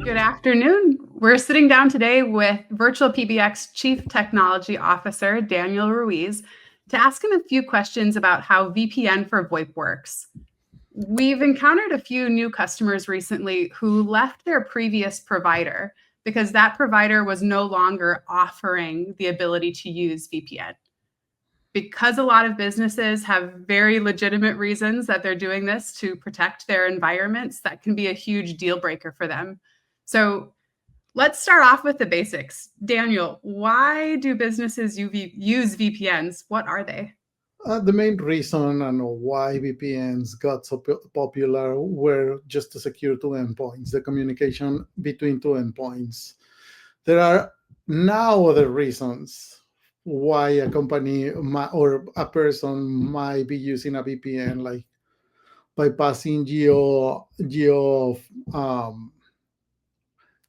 Good afternoon. We're sitting down today with VirtualPBX Chief Technology Officer, Daniel Ruiz, to ask him a few questions about how VPN for VoIP works. We've encountered a few new customers recently who left their previous provider because that provider was no longer offering the ability to use VPN. Because a lot of businesses have very legitimate reasons that they're doing this to protect their environments, that can be a huge deal breaker for them. So let's start off with the basics. Daniel, why do businesses use VPNs? What are they? The main reason and why VPNs got so popular were just to secure two endpoints, the communication between two endpoints. There are now other reasons why a company or a person might be using a VPN, like bypassing geo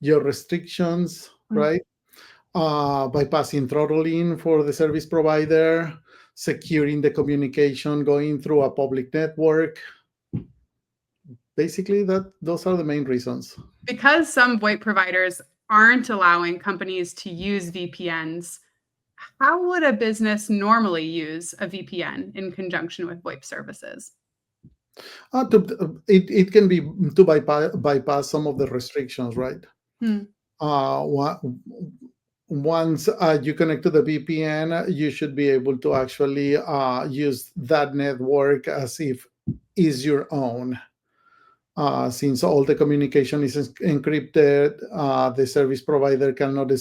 restrictions, right? Bypassing throttling for the service provider, securing the communication going through a public network. Basically, those are the main reasons. Because some VoIP providers aren't allowing companies to use VPNs, how would a business normally use a VPN in conjunction with VoIP services? It can be to bypass some of the restrictions, right? Hmm. Once you connect to the VPN, you should be able to actually use that network as if is your own. Since all the communication is encrypted, the service provider cannot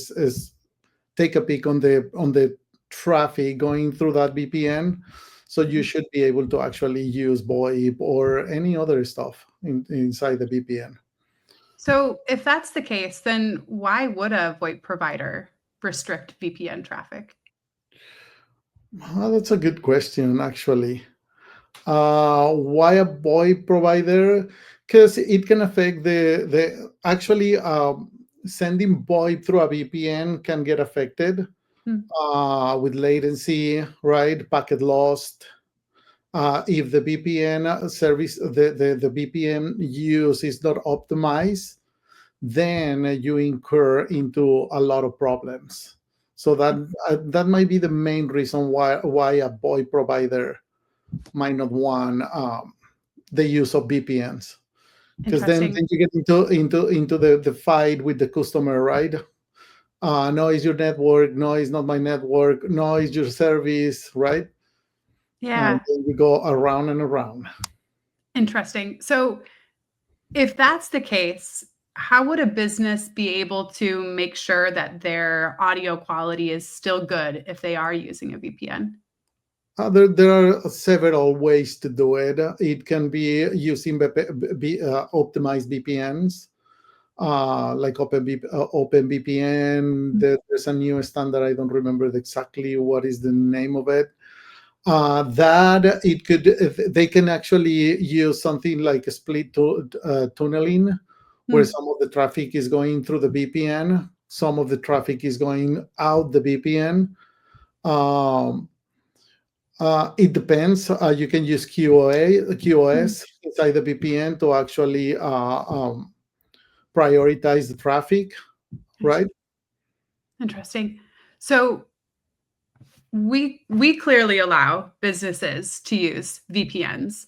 take a peek on the traffic going through that VPN. So you should be able to actually use VoIP or any other stuff inside the VPN. So if that's the case, then why would a VoIP provider restrict VPN traffic? That's a good question, actually. Why a VoIP provider? Because it can affect the actually sending VoIP through a VPN can get affected with latency, right? Packet lost. If the VPN service, the VPN use is not optimized, then you incur into a lot of problems. So that might be the main reason why a VoIP provider might not want the use of VPNs, because then you get into the fight with the customer, right? No, it's your network. No, it's not my network. No, it's your service, right? Yeah. And then we go around and around. Interesting. So if that's the case, how would a business be able to make sure that their audio quality is still good if they are using a VPN? There are several ways to do it. It can be using optimized VPNs, like OpenVPN. There's a new standard. I don't remember exactly what is the name of it. That it could, they can actually use something like a split tunneling, where some of the traffic is going through the VPN, some of the traffic is going out the VPN. It depends. You can use QoS inside the VPN to actually prioritize the traffic, right? Interesting. So we clearly allow businesses to use VPNs.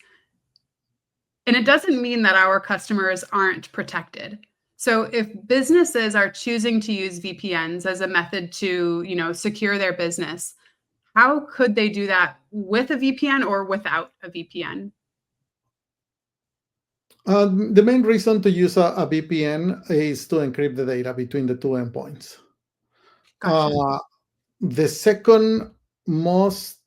And it doesn't mean that our customers aren't protected. So if businesses are choosing to use VPNs as a method to, secure their business, how could they do that with a VPN or without a VPN? The main reason to use a VPN is to encrypt the data between the two endpoints. Gotcha. The second most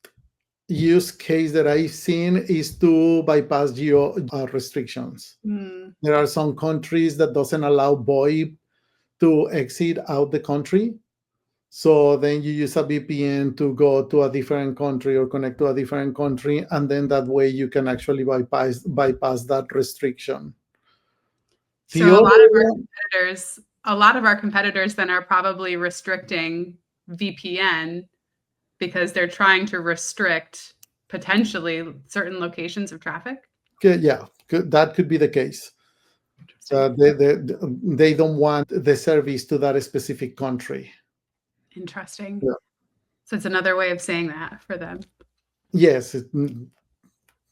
use case that I've seen is to bypass geo restrictions. There are some countries that doesn't allow VoIP to exit out the country. So then you use a VPN to go to a different country or connect to a different country, and then that way you can actually bypass that restriction. So a lot of our competitors then are probably restricting VPN because they're trying to restrict potentially certain locations of traffic. Yeah, that could be the case. Interesting. They don't want the service to that specific country. Interesting. Yeah. So it's another way of saying that for them. Yes,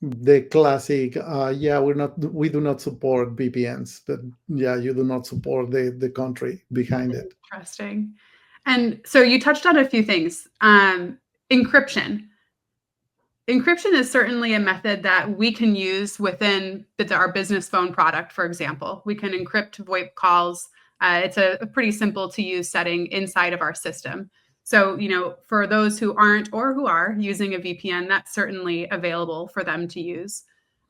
the classic. Yeah, we do not support VPNs, but yeah, you do not support the country behind it. Interesting. And so you touched on a few things. Encryption. Encryption is certainly a method that we can use within our business phone product, for example. We can encrypt VoIP calls. It's a pretty simple to use setting inside of our system. So, for those who aren't or who are using a VPN, that's certainly available for them to use.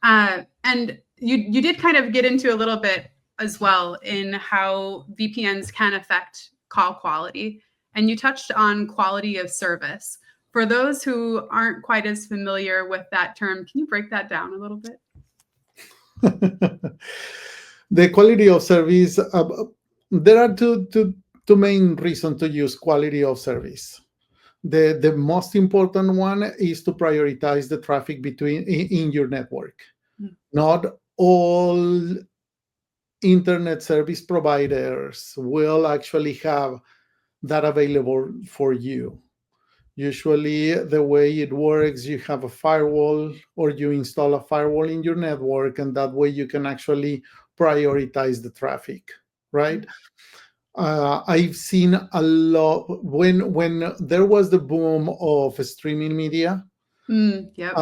And you did kind of get into a little bit as well in how VPNs can affect call quality. And you touched on quality of service. For those who aren't quite as familiar with that term, can you break that down a little bit? The quality of service, there are two main reasons to use quality of service. The most important one is to prioritize the traffic in your network. Not all internet service providers will actually have that available for you. Usually, the way it works, you have a firewall or you install a firewall in your network, and that way you can actually prioritize the traffic, right? I've seen a lot when there was the boom of streaming media. Yep.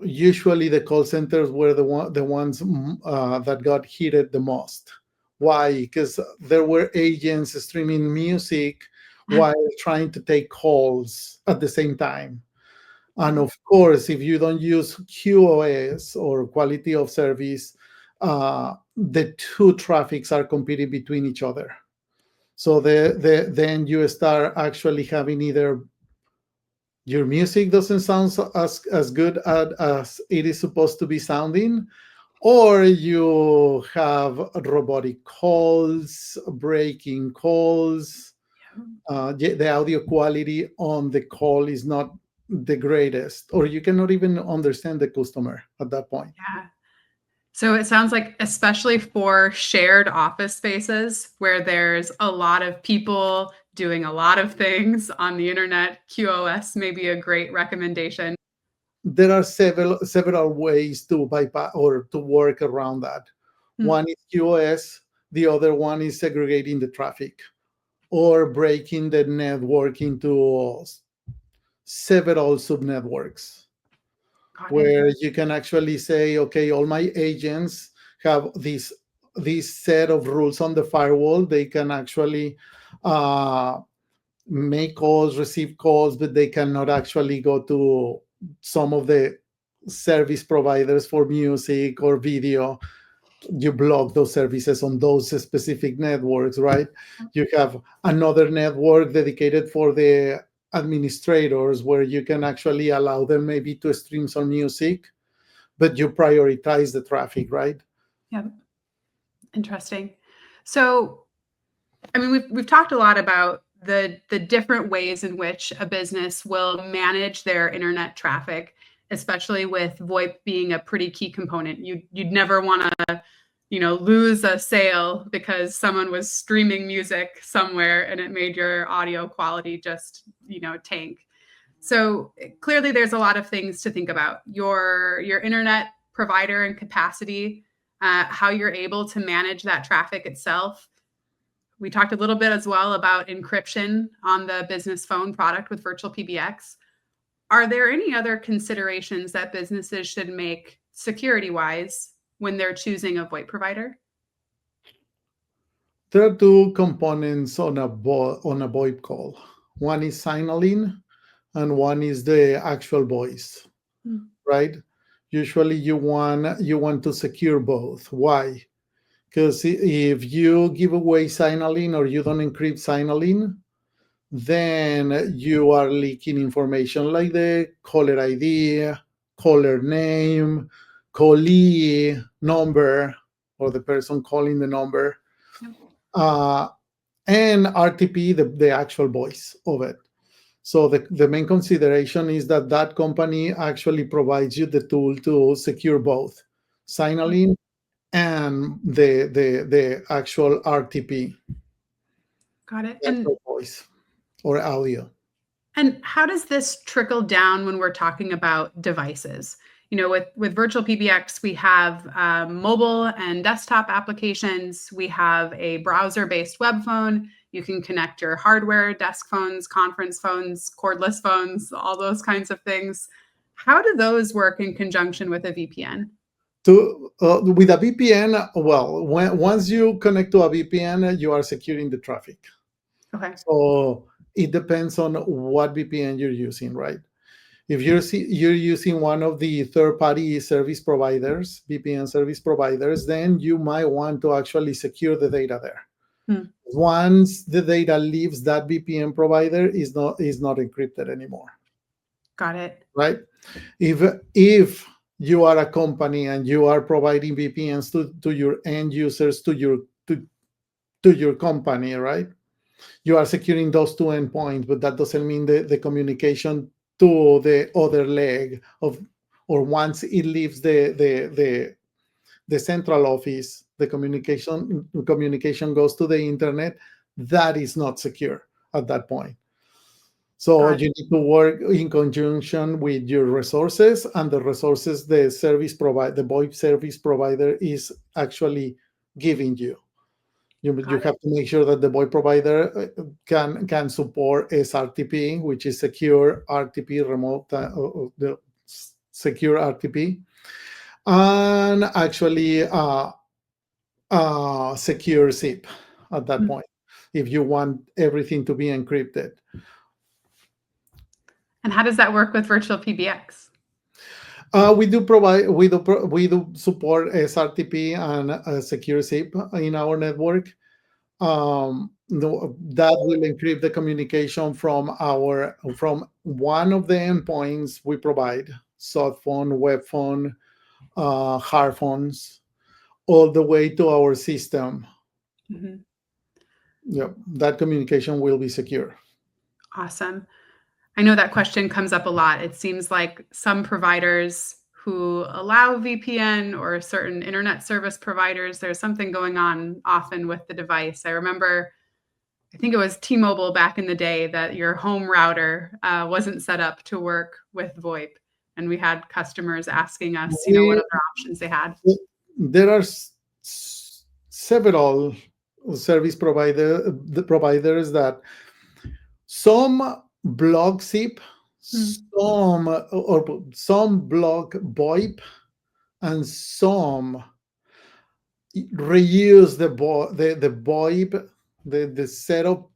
Usually, the call centers were the ones that got hit the most. Why? Because there were agents streaming music while trying to take calls at the same time. And of course, if you don't use QoS or quality of service, the two traffics are competing between each other. So then you start actually having either your music doesn't sound as good as it is supposed to be sounding, or you have robotic calls, breaking calls. The audio quality on the call is not the greatest, or you cannot even understand the customer at that point. Yeah. So it sounds like, especially for shared office spaces where there's a lot of people doing a lot of things on the internet, QoS may be a great recommendation. There are several ways to bypass or to work around that. One is QoS, the other one is segregating the traffic or breaking the network into several subnetworks, where you can actually say, okay, all my agents have this set of rules on the firewall. They can actually make calls, receive calls, but they cannot actually go to some of the service providers for music or video. You block those services on those specific networks, right? You have another network dedicated for the administrators where you can actually allow them maybe to stream some music, but you prioritize the traffic, right? Yeah. Interesting. So, I mean, we've talked a lot about the different ways in which a business will manage their internet traffic, especially with VoIP being a pretty key component. You'd never want to, lose a sale because someone was streaming music somewhere and it made your audio quality just, tank. So clearly there's a lot of things to think about. Your internet provider and capacity, how you're able to manage that traffic itself. We talked a little bit as well about encryption on the business phone product with VirtualPBX. Are there any other considerations that businesses should make security-wise when they're choosing a VoIP provider? There are two components on a VoIP call. One is signaling, and one is the actual voice, right? Usually, you want to secure both. Why? Because if you give away signaling or you don't encrypt signaling, then you are leaking information like the caller ID, caller name, callee number, or the person calling the number, and RTP, the actual voice of it. So the main consideration is that company actually provides you the tool to secure both signaling and the actual RTP, Got it. the actual voice or audio. And how does this trickle down when we're talking about devices? With Virtual PBX, we have mobile and desktop applications. We have a browser-based web phone. You can connect your hardware, desk phones, conference phones, cordless phones, all those kinds of things. How do those work in conjunction with a VPN? With a VPN, well, once you connect to a VPN, you are securing the traffic. Okay. So it depends on what VPN you're using, right? If you're using one of the third-party service providers, VPN service providers, then you might want to actually secure the data there. Once the data leaves that VPN provider, is not encrypted anymore. Got it. Right? If you are a company and you are providing VPNs to your end users, to your company, right? You are securing those two endpoints, but that doesn't mean the communication to the other leg of, or once it leaves the central office, the communication goes to the internet. That is not secure at that point. So you need to work in conjunction with your resources, and the resources the VoIP service provider is actually giving you. You have to make sure that the VoIP provider can support SRTP, which is secure RTP, remote the secure RTP, and actually secure zip at that point, if you want everything to be encrypted. And how does that work with Virtual PBX? We do support SRTP and secure zip in our network. That will encrypt the communication from one of the endpoints we provide, soft phone, web phone, hard phones, all the way to our system. Yeah, that communication will be secure. Awesome. I know that question comes up a lot. It seems like some providers who allow VPN or certain internet service providers, there's something going on often with the device. I remember, I think it was T-Mobile back in the day, that your home router wasn't set up to work with VoIP. And we had customers asking us, what other options they had. There are several service providers that some block zip, some block VoIP, and some reuse the VoIP, the set of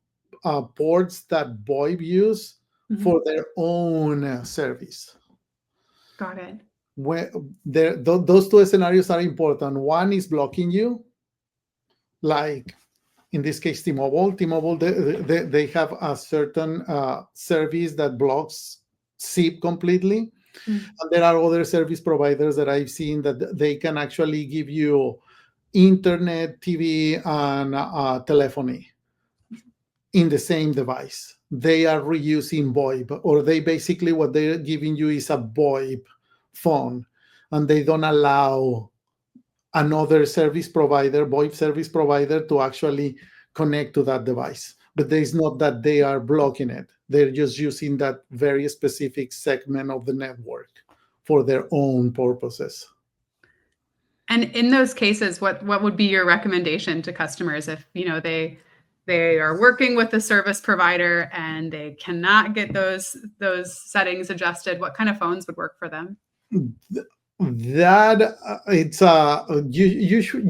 ports that VoIP use for their own service. Got it. Those two scenarios are important. One is blocking you, like in this case, T-Mobile. T-Mobile, they have a certain service that blocks zip completely. And there are other service providers that I've seen that they can actually give you internet, TV, and telephony in the same device. They are reusing VoIP, or they basically, what they're giving you is a VoIP phone, and they don't allow another service provider, VoIP service provider, to actually connect to that device. But it's not that they are blocking it. They're just using that very specific segment of the network for their own purposes. And in those cases, what would be your recommendation to customers if they are working with a service provider and they cannot get those settings adjusted? What kind of phones would work for them? That it's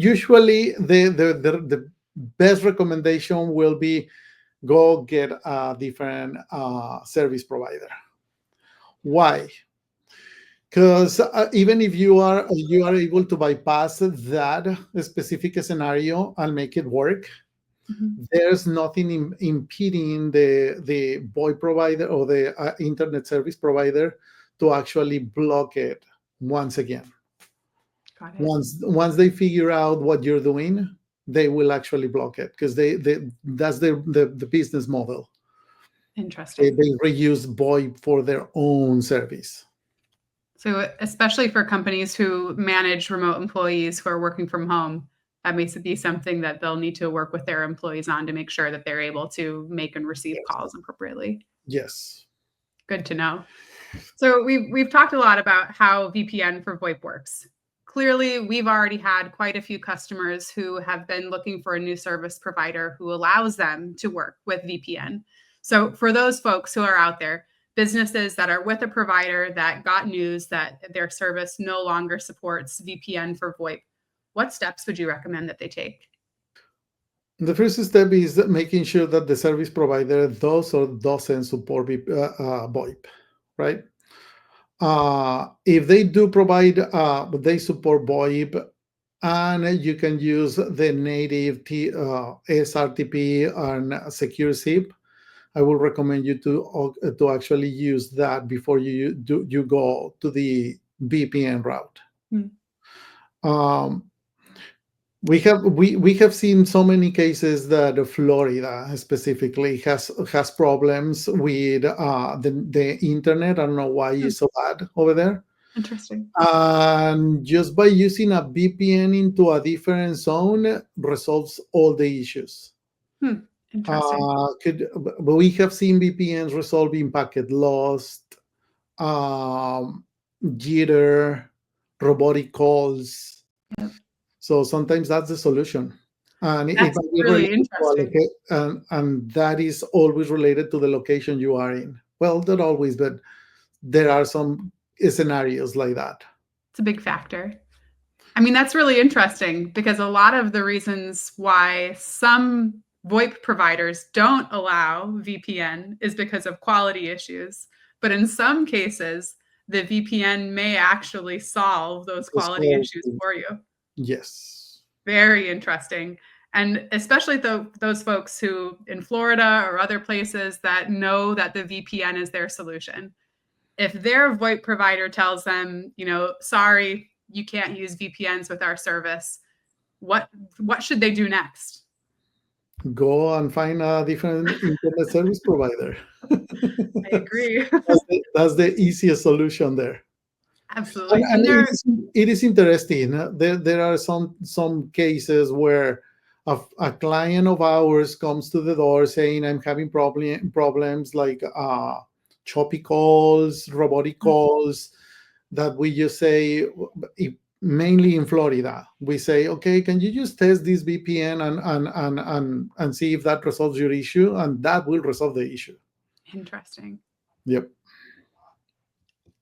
usually the best recommendation will be go get a different service provider. Why? Because even if you are able to bypass that specific scenario and make it work, there's nothing impeding the VoIP provider or the internet service provider to actually block it once again. Got it. Once they figure out what you're doing, they will actually block it, because that's the business model. Interesting. They reuse VoIP for their own service. So especially for companies who manage remote employees who are working from home, that may be something that they'll need to work with their employees on to make sure that they're able to make and receive calls appropriately. Yes. Good to know. So we've talked a lot about how VPN for VoIP works. Clearly, we've already had quite a few customers who have been looking for a new service provider who allows them to work with VPN. So for those folks who are out there, businesses that are with a provider that got news that their service no longer supports VPN for VoIP, what steps would you recommend that they take? The first step is making sure that the service provider does or doesn't support VoIP, right? If they do provide, they support VoIP, and you can use the native SRTP and secure SIP. I will recommend you to actually use that before you go to the VPN route. Um, we have seen so many cases that Florida specifically has problems with the internet. I don't know why it's so bad over there. Interesting. And just by using a VPN into a different zone resolves all the issues. Interesting. But we have seen VPNs resolving packet lost, jitter, robotic calls. Yep. So sometimes that's the solution. And That's really interesting. And that is always related to the location you are in. Well, not always, but there are some scenarios like that. It's a big factor. I mean, that's really interesting because a lot of the reasons why some VoIP providers don't allow VPN is because of quality issues. But in some cases, the VPN may actually solve those quality issues for you. Yes. Very interesting. And especially those folks who in Florida or other places that know that the VPN is their solution. If their VoIP provider tells them, sorry, you can't use VPNs with our service, what should they do next? Go and find a different internet service provider. I agree. That's the easiest solution there. Absolutely. And it is interesting. There are some cases where a client of ours comes to the door saying, I'm having problems like choppy calls, robotic calls, that we just say, mainly in Florida, we say, okay, can you just test this VPN and see if that resolves your issue? And that will resolve the issue. Interesting. Yep.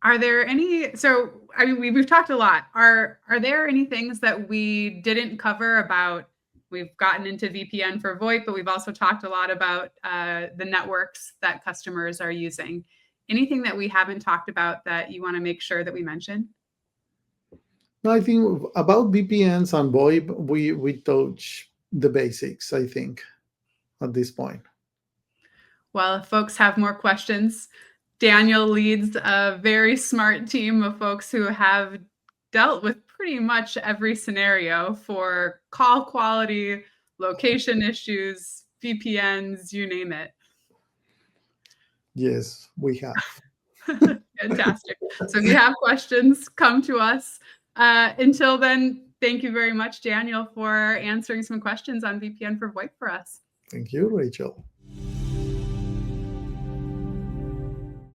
Are there any, so I mean, we've talked a lot. Are there any things that we didn't cover about, we've gotten into VPN for VoIP, but we've also talked a lot about the networks that customers are using. Anything that we haven't talked about that you want to make sure that we mention? No, I think about VPNs and VoIP, we touch the basics, I think, at this point. Well, if folks have more questions, Daniel leads a very smart team of folks who have dealt with pretty much every scenario for call quality, location issues, VPNs, you name it. Yes, we have. Fantastic. So if you have questions, come to us. Until then, thank you very much, Daniel, for answering some questions on VPN for VoIP for us. Thank you, Rachel.